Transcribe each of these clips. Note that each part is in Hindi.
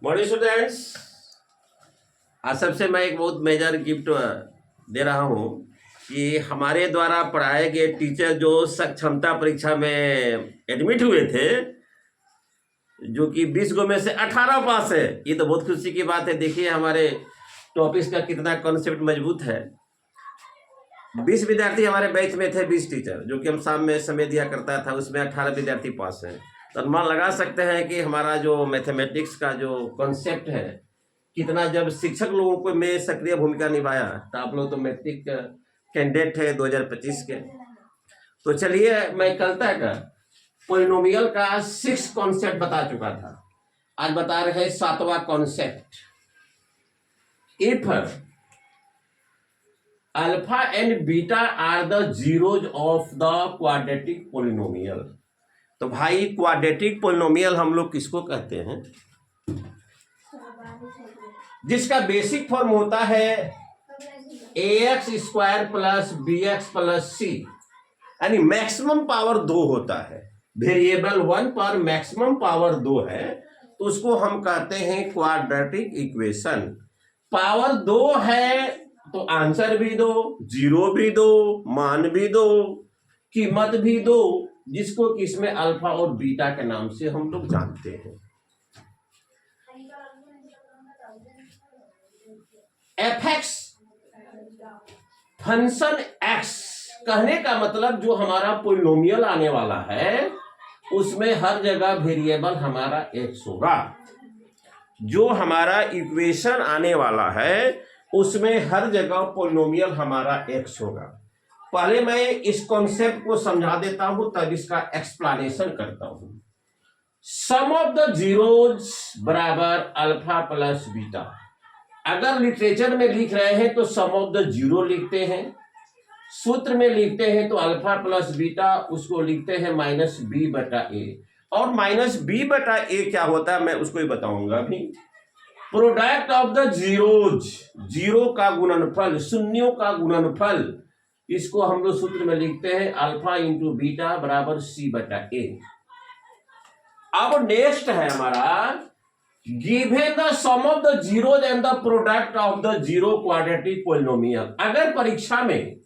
मॉर्निंग स्टूडेंट्स, आज सबसे मैं एक बहुत मेजर गिफ्ट दे रहा हूँ कि हमारे द्वारा पढ़ाए गए टीचर जो सक्षमता परीक्षा में एडमिट हुए थे, जो कि 20 गो में से 18 पास है। ये तो बहुत खुशी की बात है। देखिए हमारे टॉपिक्स का कितना कॉन्सेप्ट मजबूत है। 20 विद्यार्थी हमारे बैच में थे, 20 टीचर जो कि हम शाम में समय दिया करता था, उसमें 18 विद्यार्थी पास हैं। तो अनुमान लगा सकते हैं कि हमारा जो मैथमेटिक्स का जो कॉन्सेप्ट है कितना, जब शिक्षक लोगों को में सक्रिय भूमिका निभाया। तो आप लोग तो मैट्रिक कैंडिडेट है 2025 के। तो चलिए, मैं कल तक पोलिनोमियल का 6 कॉन्सेप्ट बता चुका था। आज बता रहे हैं 7वां concept. If alpha and beta are the zeros of the quadratic polynomial. तो भाई क्वाड्रेटिक पोलिनोमियल हम लोग किसको कहते हैं? जिसका बेसिक फॉर्म होता है ax square plus bx plus c, यानी मैक्सिमम पावर 2 होता है। वेरिएबल 1 पर मैक्सिमम पावर 2 है, तो उसको हम कहते हैं क्वाड्रेटिक इक्वेशन। पावर 2 है तो आंसर भी दो, जीरो भी दो, मान भी दो, कीमत भी दो, जिसको किसमें अल्फा और बीटा के नाम से हम लोग जानते हैं। एफ एक्स फंक्शन एक्स कहने का मतलब जो हमारा पोलिनोमियल आने वाला है उसमें हर जगह वेरिएबल हमारा एक्स होगा। जो हमारा इक्वेशन आने वाला है उसमें हर जगह पोलिनोमियल हमारा एक्स होगा। पहले मैं इस कॉन्सेप्ट को समझा देता हूं, तब इसका एक्सप्लेनेशन करता हूं। सम ऑफ द जीरोज बराबर अल्फा प्लस बीटा। अगर लिटरेचर में लिख रहे हैं तो सम ऑफ द जीरो लिखते हैं, सूत्र में लिखते हैं तो अल्फा प्लस बीटा उसको लिखते हैं माइनस बी बटा ए। और माइनस बी बटा ए क्या होता है मैं उसको ही बताऊंगा अभी। Product of the zeros, zero का गुणनफल, शून्यों का गुणनफल, इसको हम लोग सूत्र में लिखते हैं अल्फा इंटू बीटा बराबर सी बटा ए। अब नेक्स्ट है हमारा given the sum of the zeros and the product of the zero quadratic polynomial. अगर परीक्षा में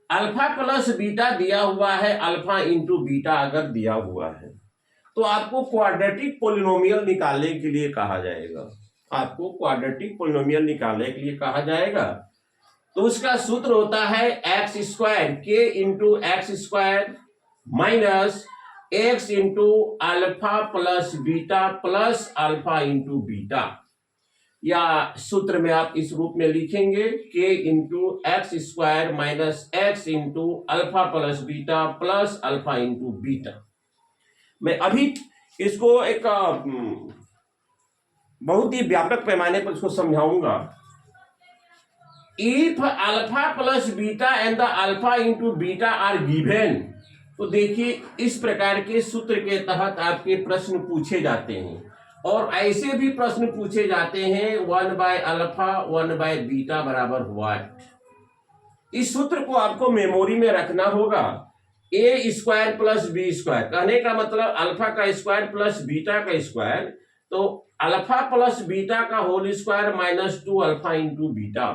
अल्फा प्लस बीटा दिया हुआ है, अल्फा इंटू बीटा अगर दिया हुआ है, तो आपको क्वाड्रेटिक पोलिनोमियल निकालने के लिए कहा जाएगा। आपको क्वाड्रेटिक पोलिनोमियल निकालने के लिए कहा जाएगा। तो उसका सूत्र होता है एक्स स्क्वायर के into x square minus x into alpha plus beta plus alpha into beta, या सूत्र में आप इस रूप में लिखेंगे के into x square minus x into alpha plus beta plus alpha into beta. मैं अभी इसको एक बहुत ही व्यापक पैमाने पर इसको समझाऊंगा। If alpha plus beta and the alpha into beta are given, तो देखिए इस प्रकार के सूत्र के तहत आपके प्रश्न पूछे जाते हैं। और ऐसे भी प्रश्न पूछे जाते हैं 1 बाय अल्फा 1 बाय बीटा बराबर व्हाट। इस सूत्र को आपको मेमोरी में रखना होगा। A square plus B square कहने का मतलब अल्फा का स्क्वायर प्लस बीटा का स्क्वायर, तो अल्फा प्लस बीटा का whole square minus 2 alpha into beta.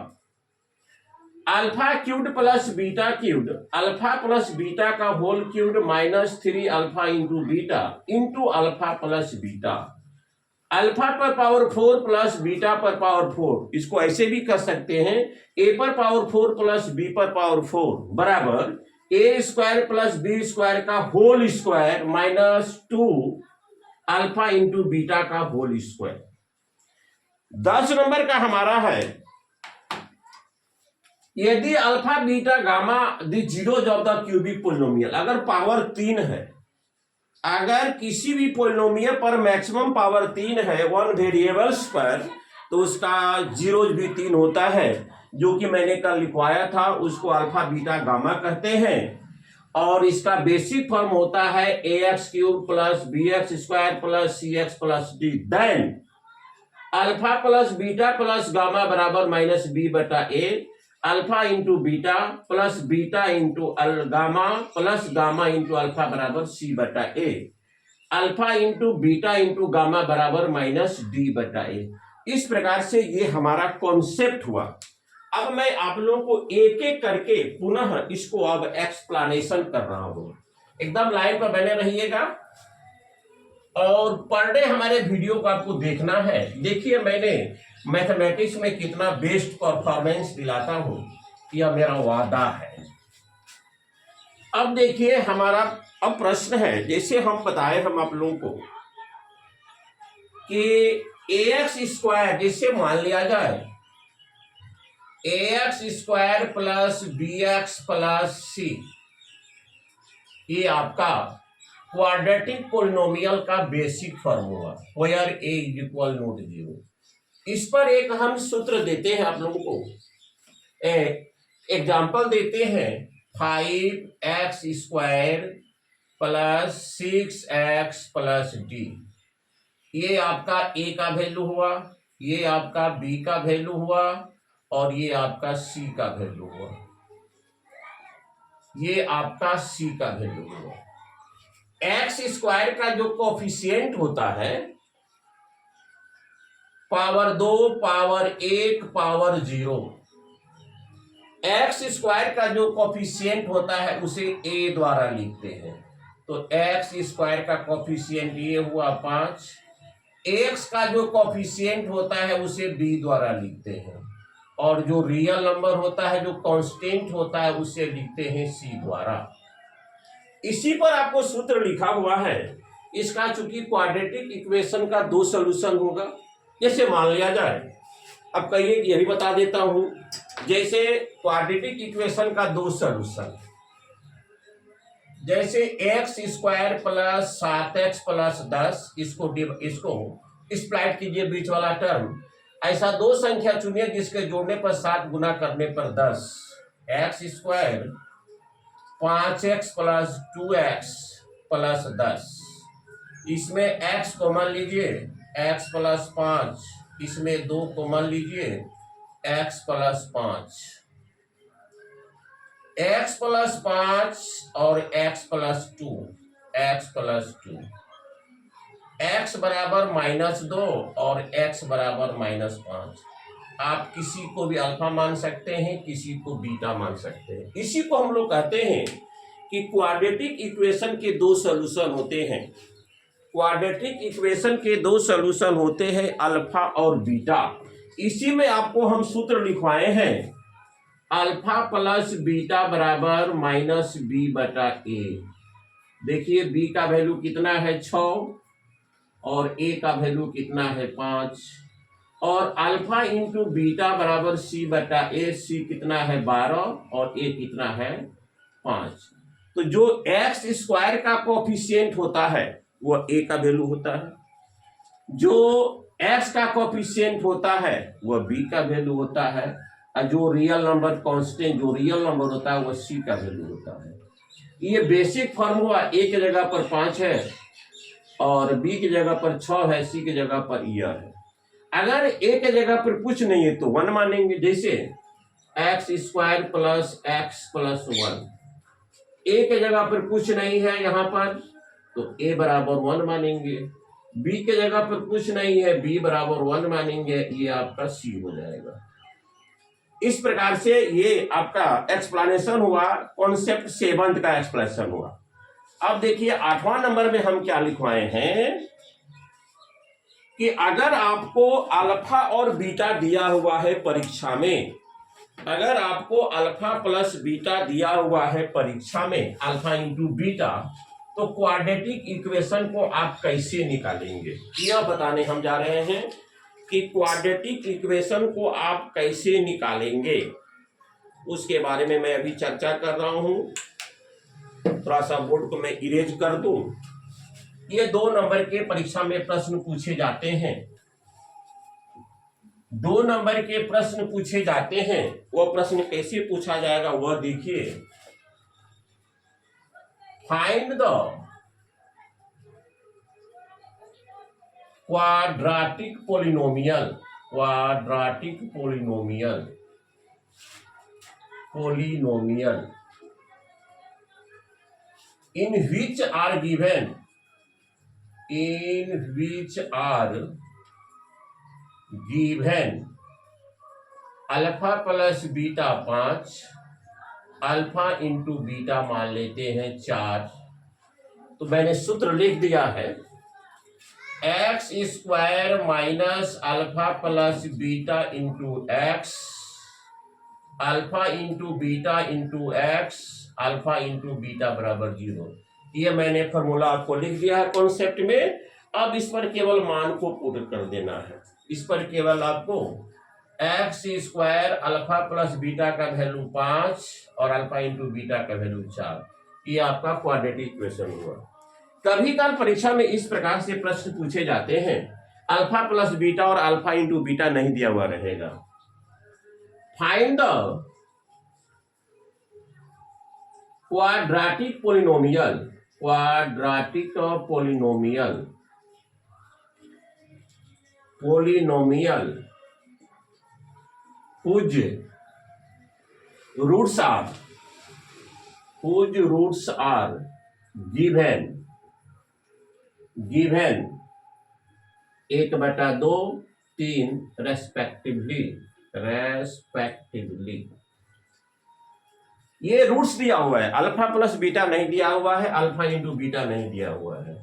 Alpha cubed plus beta cubed, alpha plus beta का whole cubed minus 3 alpha into beta into alpha plus beta. Alpha पर पावर 4 प्लस बीटा पर पावर 4, इसको ऐसे भी कर सकते हैं ए पर पावर 4 प्लस बी पर पावर 4 बराबर a square plus B square का whole square minus 2 alpha into beta का होल स्क्वायर। 10 नंबर का हमारा है, यदि alpha beta gamma the zeros of the cubic polynomial, अगर पावर 3 है, अगर किसी भी पोलिनोमियल पर मैक्सिमम पावर 3 है वन वेरिएबल्स पर, तो उसका जीरोज भी 3 होता है, जो कि मैंने कल लिखवाया था। उसको अल्फा बीटा गामा कहते हैं। और इसका बेसिक फॉर्म होता है A X cube plus B X square plus C X plus D. Then alpha plus beta plus gamma बराबर माइनस बी बटा A, alpha into beta plus beta into gamma plus gamma into alpha बराबर सी बटा A. Alpha into beta into gamma बराबर माइनस डी बटा ए। इस प्रकार से ये हमारा कॉन्सेप्ट हुआ। अब मैं आप लोगों को एक एक करके पुनः इसको अब एक्सप्लेनेशन कर रहा हूं। एकदम लाइन पर बने रहिएगा और पर डे हमारे वीडियो को आपको देखना है। देखिए मैंने मैथमेटिक्स में कितना बेस्ट परफॉर्मेंस दिलाता हूं, यह मेरा वादा है। अब देखिए हमारा अब प्रश्न है, जैसे हम बताए हम आप लोगों को कि ax स्क्वायर, जैसे मान लिया जाए ax square plus bx plus c, ये आपका क्वाड्रेटिक पोलिनोमियल का basic formula where a is equal not 0। इस पर एक हम सूत्र देते हैं आप लोगों को, एग्जाम्पल देते हैं 5x square plus 6x plus d। ये आपका a का वैल्यू हुआ, ये आपका b का वैल्यू हुआ और ये आपका c का वैल्यू हुआ, ये आपका c का वैल्यू हुआ। एक्स स्क्वायर का जो कोफिशिएंट होता है power 2 power 1 power 0, x square का जो कोफिशिएंट होता है उसे a द्वारा लिखते हैं। तो एक्स स्क्वायर का कोफिशिएंट ये हुआ 5, एक्स का जो कोफिशिएंट होता है उसे b द्वारा लिखते हैं और जो रियल नंबर होता है, जो कांस्टेंट होता है, उसे लिखते हैं c द्वारा। इसी पर आपको सूत्र लिखा हुआ है। इसका चूंकि क्वाड्रेटिक इक्वेशन का 2 सॉल्यूशन होगा, जैसे मान लिया जाए, अब कहिए ये भी बता देता हूं, जैसे क्वाड्रेटिक इक्वेशन का 2 सॉल्यूशन, जैसे x square plus 7x plus 10, इसको स्प्लाइट कीजिए बीच वाला टर्म। ऐसा 2 संख्या चुनिए जिसके जोड़ने पर 7 गुना करने पर 10, x square 5x plus 2x plus 10। इसमें x कॉमन लीजिए, x प्लस 5, इसमें 2 कॉमन लीजिए, x प्लस 5, x प्लस 5 और x plus 2, x plus 2, x बराबर -2 और x बराबर -5। आप किसी को भी अल्फा मान सकते हैं, किसी को बीटा मान सकते हैं। इसी को हम लोग कहते हैं कि क्वाड्रेटिक इक्वेशन के 2 सॉल्यूशन होते हैं। क्वाड्रेटिक इक्वेशन के 2 सॉल्यूशन होते हैं, अल्फा और बीटा। इसी में आपको हम सूत्र लिखवाए हैं, अल्फा प्लस बीटा बराबर माइनस b बटा a। देखिए b का वैल्यू कितना है 6 और a का वैल्यू कितना है 5, और अल्फा इंटू बीटा बराबर c बटा a। c कितना है 12 और a कितना है 5। तो जो एक्स स्क्वायर का कोफिशिएंट होता है वो a का वैल्यू होता है, जो x का कोफिशिएंट होता है वो b का वैल्यू होता है, और जो रियल नंबर कांस्टेंट जो रियल नंबर होता है वो c का वैल्यू होता है। ये बेसिक फॉर्मूला a की जगह पर 5 है और b की जगह पर 6 है, c की जगह पर यह है। अगर a की जगह पर कुछ नहीं है तो 1 मानेंगे, जैसे x square plus x plus 1। a के जगह पर कुछ नहीं है यहाँ पर तो a बराबर 1 मानेंगे, b के जगह पर कुछ नहीं है b बराबर 1 मानेंगे, ये आपका c हो जाएगा। इस प्रकार से ये आपका एक्सप्लेनेशन हुआ, कॉन्सेप्ट 7th का एक्सप्लेनेशन हुआ। अब देखिए 8वां नंबर में हम क्या लिखवाए हैं कि अगर आपको अल्फा और बीटा दिया हुआ है परीक्षा में, अगर आपको अल्फा प्लस बीटा दिया हुआ है परीक्षा में, अल्फा इंटू बीटा, तो क्वाड्रेटिक इक्वेशन को आप कैसे निकालेंगे, यह बताने हम जा रहे हैं कि क्वाड्रेटिक इक्वेशन को आप कैसे निकालेंगे, उसके बारे में मैं अभी चर्चा कर रहा हूं। थोड़ा सा बोर्ड को मैं इरेज कर दूं। ये 2 नंबर के परीक्षा में प्रश्न पूछे जाते हैं, 2 नंबर के प्रश्न पूछे जाते हैं। वह प्रश्न कैसे पूछा जाएगा वह देखिए, find the quadratic polynomial, quadratic polynomial, polynomial in which are given in which are given alpha plus beta 5, alpha into beta मान लेते हैं 4। तो मैंने सूत्र लिख दिया है, x square minus alpha plus beta into x, alpha into beta into x, alpha into beta बराबर 0। ये मैंने फॉर्मूला आपको लिख दिया है कॉन्सेप्ट में। अब इस पर केवल मान को पुट कर देना है। इस पर केवल आपको x square alpha plus beta का वैल्यू 5 और अल्फा इंटू बीटा का वैल्यू 4, ये आपका क्वाड्रेटिक इक्वेशन हुआ। कभी कभी परीक्षा में इस प्रकार से प्रश्न पूछे जाते हैं, अल्फा प्लस बीटा और अल्फा इंटू बीटा नहीं दिया हुआ रहेगा। Find the quadratic polynomial, quadratic polynomial, polynomial whose roots are given 1/2, 3 respectively. ये रूट्स दिया हुआ है, अल्फा प्लस बीटा नहीं दिया हुआ है, अल्फा इंटू बीटा नहीं दिया हुआ है।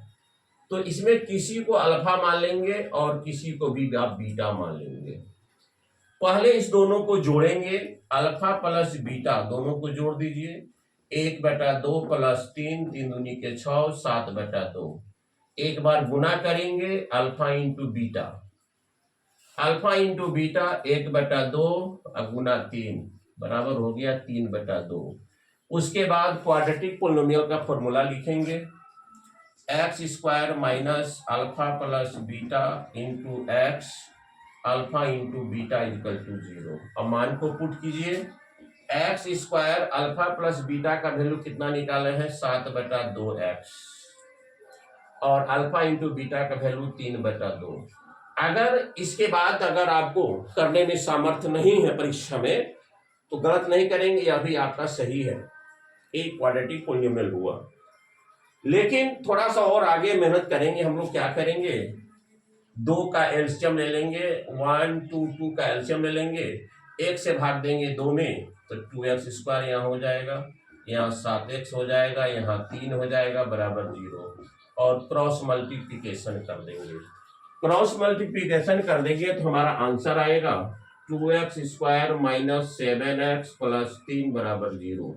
तो इसमें किसी को अल्फा मान लेंगे और किसी को भी आप बीटा मान लेंगे। पहले इस दोनों को जोड़ेंगे, अल्फा प्लस बीटा दोनों को जोड़ दीजिए, 1/2 प्लस 3, 3 दूनी के 6, 7/2। एक बार गुना करेंगे alpha into beta, alpha into beta 1/2 गुना 3 बराबर हो गया 3/2। उसके बाद क्वाड्रेटिक पोलिनोमियल का फॉर्मूला लिखेंगे, x square minus alpha plus beta into x, alpha into beta equal to 0। अब मान को पुट कीजिए, x square alpha plus beta का वैल्यू कितना निकाले हैं 7/2x, और अल्फा इंटू बीटा का वैल्यू 3/2। अगर इसके बाद अगर आपको करने में सामर्थ्य नहीं है परीक्षा में, तो गलत नहीं करेंगे, यह भी आपका सही है, एक क्वाड्रेटिक पोलिनोमियल हुआ। लेकिन थोड़ा सा और आगे मेहनत करेंगे हम लोग। क्या करेंगे, 2 का एलसीएम ले लेंगे, 1 2 2 का एलसीएम ले लेंगे, 1 से भाग देंगे 2 में, तो 2x स्क्वायर यहाँ हो जाएगा, यहाँ 7x हो जाएगा, यहाँ 3 हो जाएगा बराबर 0, और क्रॉस मल्टीप्लिकेशन कर देंगे। क्रॉस मल्टीप्लिकेशन कर देंगे तो हमारा आंसर आएगा 2x square minus 7x plus 3 बराबर 0।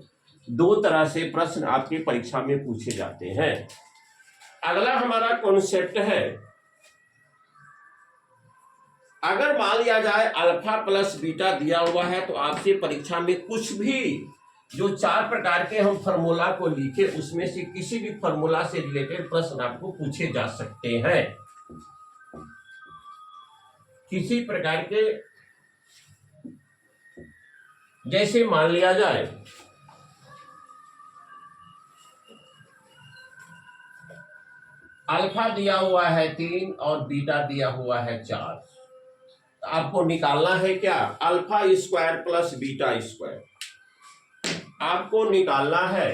2 तरह से प्रश्न आपकी परीक्षा में पूछे जाते हैं। अगला हमारा कॉन्सेप्ट है, अगर मान लिया जाए अल्फा प्लस बीटा दिया हुआ है, तो आपसे परीक्षा में कुछ भी जो 4 प्रकार के हम फार्मूला को लिखे, उसमें से किसी भी फार्मूला से रिलेटेड प्रश्न आपको पूछे जा सकते हैं। किसी प्रकार के, जैसे मान लिया जाए अल्फा दिया हुआ है 3 और बीटा दिया हुआ है 4, आपको निकालना है क्या, alpha square plus beta square. आपको निकालना है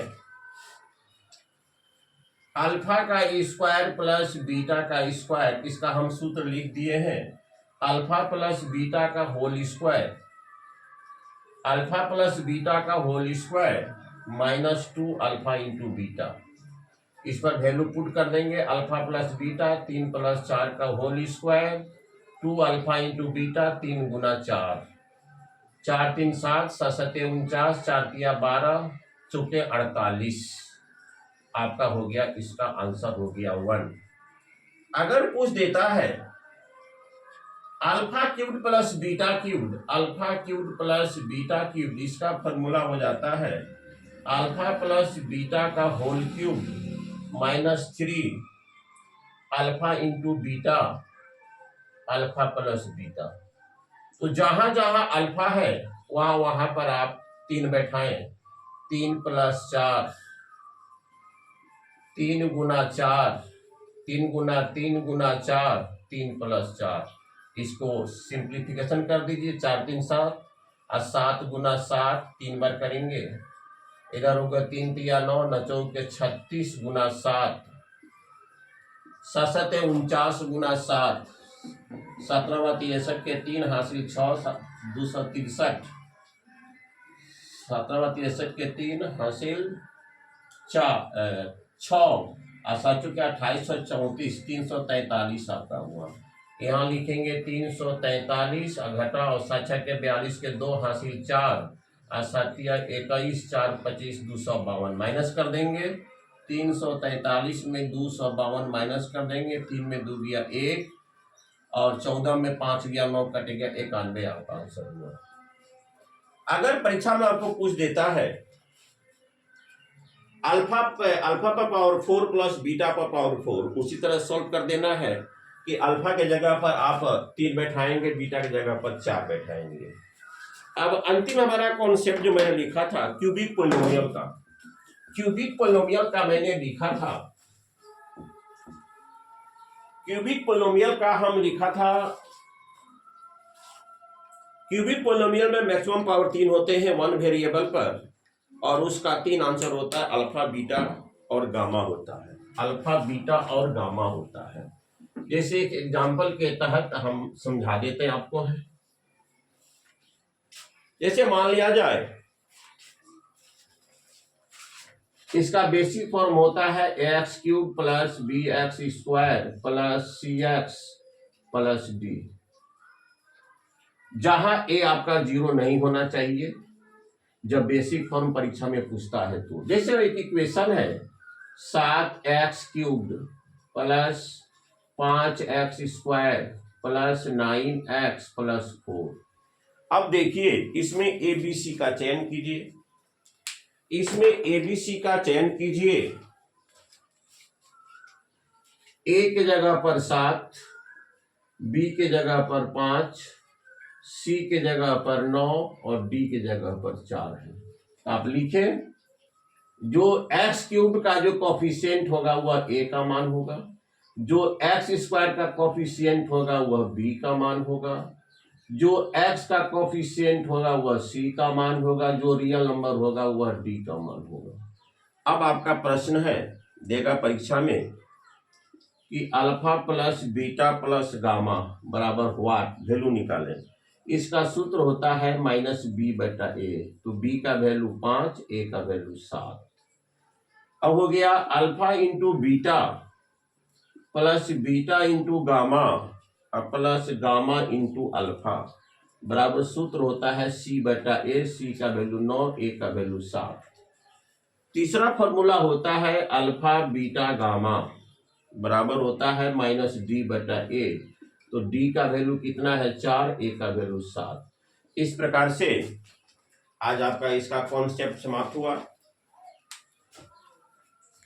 अल्फा का स्क्वायर प्लस बीटा का स्क्वायर। इसका हम सूत्र लिख दिए हैं, अल्फा प्लस बीटा का whole square, alpha plus beta का whole square minus 2 alpha into beta. इस पर वैल्यू पुट कर देंगे, अल्फा प्लस बीटा 3 + 4 का whole square, 2 alpha into beta 3 गुना 4, 4 3 7, 7 7 49, 4 3 12, 4 48। आपका हो गया, इसका आंसर हो गया 1। अगर पूछ देता है alpha cube plus beta cube, alpha cube plus beta cube, इसका फॉर्मूला हो जाता है अल्फा प्लस बीटा का whole cube minus 3 alpha into beta alpha plus beta. तो जहां जहां अल्फा है वहां वहां पर आप 3 बैठाएं, 3 + 4, 3 गुना 4, 3 गुना 3 गुना 4, 3 + 4। इसको सिंप्लीफिकेशन कर दीजिए, 4 3 7 और 7 गुना 7 3 बार करेंगे, इधर होगा 3 3 9, 9 4 36 गुना 7, 7 49 गुना 7, 17 के 3 हासिल 6, 263, 17 के 3 हासिल 6 और 7 के 2834, 343 आपका हुआ। यहाँ लिखेंगे 343 और घटा और 7 के 42 के 2 हासिल 4 और 7 21, 4 25, 252 माइनस कर देंगे। 343 में 252 माइनस कर देंगे। 3 में 2 गया 1 और 14 में 5 गया 9 कट गया 91 आपका आंसर हुआ। अगर परीक्षा में आपको पूछ देता है अल्फा पर पावर 4 प्लस बीटा पर पावर 4, उसी तरह सॉल्व कर देना है कि अल्फा के जगह पर आप 3 बैठाएंगे, बीटा के जगह पर 4 बैठाएंगे। अब अंतिम हमारा कॉन्सेप्ट जो मैंने लिखा था क्यूबिक पोलिनोमियल का, क्यूबिक पोलिनोमियल का मैंने लिखा था, क्यूबिक पोलिनोमियल का हम लिखा था, क्यूबिक पोलिनोमियल में मैक्सिमम पावर 3 होते हैं 1 वेरिएबल पर और उसका 3 आंसर होता है, अल्फा बीटा और गामा होता है, अल्फा बीटा और गामा होता है। जैसे एक एग्जाम्पल के तहत हम समझा देते हैं आपको है। जैसे मान लिया जाए इसका बेसिक फॉर्म होता है X cube plus B X square plus C X plus D, जहां ए आपका 0 नहीं होना चाहिए जब बेसिक फॉर्म परीक्षा में पूछता है तो। जैसे एक इक्वेशन है 7x cubed plus 5x square plus 9x plus 4। अब देखिए इसमें ABC का चयन कीजिए, इसमें ABC का चयन कीजिए। A के जगह पर 7, B के जगह पर 5, C के जगह पर 9 और D के जगह पर 4 है। आप लिखें जो x क्यूब का जो कोफिशिएंट होगा वह A का मान होगा, जो x स्क्वायर का कोफिशिएंट होगा वह B का मान होगा, जो x का कोफिशिएंट होगा वह C का मान होगा, जो रियल नंबर होगा वह D का मान होगा। अब आपका प्रश्न है देगा परीक्षा में कि alpha plus beta plus gamma बराबर व्हाट, वैल्यू निकालें। इसका सूत्र होता है -b/a, तो b का वैल्यू 5, a का वैल्यू 7। अब हो गया alpha into beta plus beta into gamma plus gamma into alpha बराबर सूत्र होता है c/a, c का वैल्यू 9, a का वैल्यू 7। तीसरा फॉर्मूला होता है अल्फा बीटा गामा बराबर होता है -d/a, तो d का वैल्यू कितना है 4, a का वैल्यू 7। इस प्रकार से आज आपका इसका कॉन्सेप्ट समाप्त हुआ।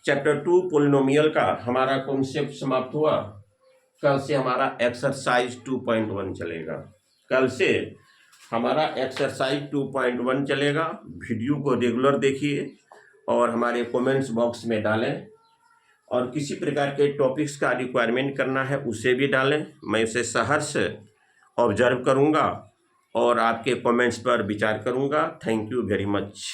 चैप्टर 2 पोलिनोमियल का हमारा कॉन्सेप्ट समाप्त हुआ। कल से हमारा एक्सरसाइज 2.1 चलेगा, कल से हमारा एक्सरसाइज 2.1 चलेगा। वीडियो को रेगुलर देखिए और हमारे कमेंट्स बॉक्स में डालें, और किसी प्रकार के टॉपिक्स का रिक्वायरमेंट करना है उसे भी डालें, मैं उसे सहर्ष ऑब्जर्व करूंगा और आपके कमेंट्स पर विचार करूंगा। Thank you very much.